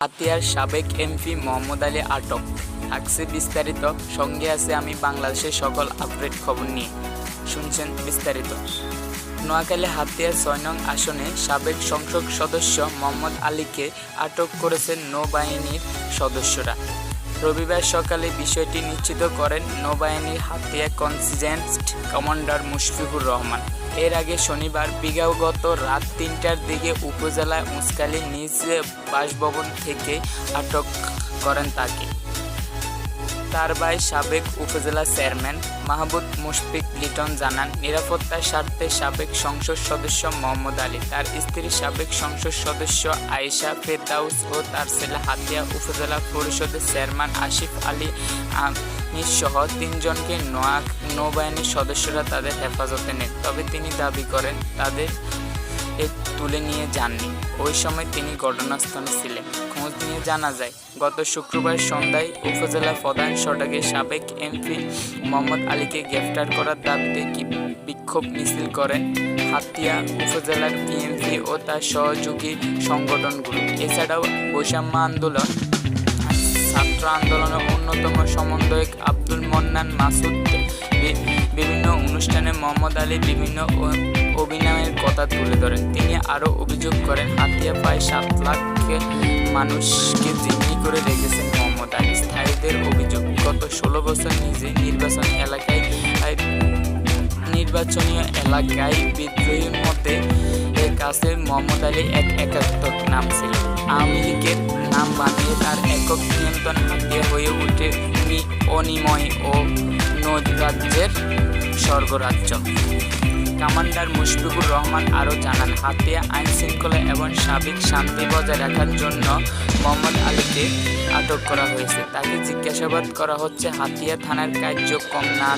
হাতিয়ার সাবেক এমপি মোহাম্মদ আলী আটক, থাকছে বিস্তারিত। সঙ্গে আছে আমি বাংলাদেশের সকল আপডেট খবর নিয়ে। শুনছেন বিস্তারিত। নোয়াখালী হাতিয়ার ৬ নং আসনে সাবেক সংসদ সদস্য মোহাম্মদ আলীকে আটক করেছেন নৌবাহিনীর সদস্যরা। রবিবার সকালে বিষয়টি নিশ্চিত করেন নৌবাহিনীর হাতিয়া কনটিনজেন্ট কমান্ডার মুশফিকুর রহমান। এর আগে শনিবার বিগত রাত ৩টার দিকে উপজেলায় উস্কালী নিজ বাসভবন থেকে আটক করেন তাকে। তার ভাই সাবেক উপজেলা চেয়ারম্যান মাহমুদ মুশফিক লিটন জানান, নিরাপত্তার স্বার্থে সাবেক সংসদ সদস্য মোহাম্মদ আলী, তার স্ত্রী সাবেক সংসদ সদস্য আয়েশা ফেরদাউস ও তার ছেলে হাতিয়া উপজেলা পরিষদের চেয়ারম্যান আসিফ আলী আমির সহ ৩ জনকে নৌবাহিনীর সদস্যরা তাদের হেফাজতে নেন। তবে তিনি দাবি করেন তাদের তুলে নিয়ে যাননি। ওই সময় তিনি ঘটনাস্থলে ছিলেন। খোঁজ নিয়ে জানা যায়, গত শুক্রবার সন্ধ্যায় উপজেলা প্রধান সড়কে সাবেক এমপি মোহাম্মদ আলীকে গ্রেফতার করার দাবিতে বিক্ষোভ মিছিল করেন হাতিয়া উপজেলার বিএনপি ও তার সহযোগী সংগঠনগুলো। এছাড়াও বৈষম্য আন্দোলন, ছাত্র আন্দোলনের অন্যতম সমন্বয়ক আব্দুল মন্নান মাসুদ বিভিন্ন অনুষ্ঠানে মোহাম্মদ আলী বিভিন্ন অভিনয়ের কথা তুলে ধরেন। তিনি আরও অভিযোগ করেন, হাতিয়া প্রায় ৭ লাখ মানুষকে জিম্মি করে রেখেছেন মোহাম্মদ আলী। স্থায়ীদের অভিযোগ, গত ১৬ বছর নিজে নির্বাচনীয় এলাকায় বিদ্রোহীর মধ্যে কাছে মোহাম্মদ আলী এক একাত্মক নাম ছিল। আওয়ামী লীগের নাম বানিয়ে তার একক নিয়ন্ত্রণ হাতিয়া হয়ে ওঠে অনিময় ও নৈরাজ্যের স্বর্গরাজ্য। কমান্ডার মুশফিকুর রহমান আরও জানান, হাতিয়া আইন শৃঙ্খলা এবং সার্বিক শান্তি বজায় রাখার জন্য মোহাম্মদ আলীকে আটক করা হয়েছে। তাকে জিজ্ঞাসাবাদ করা হচ্ছে হাতিয়া থানার কার্যক্রম না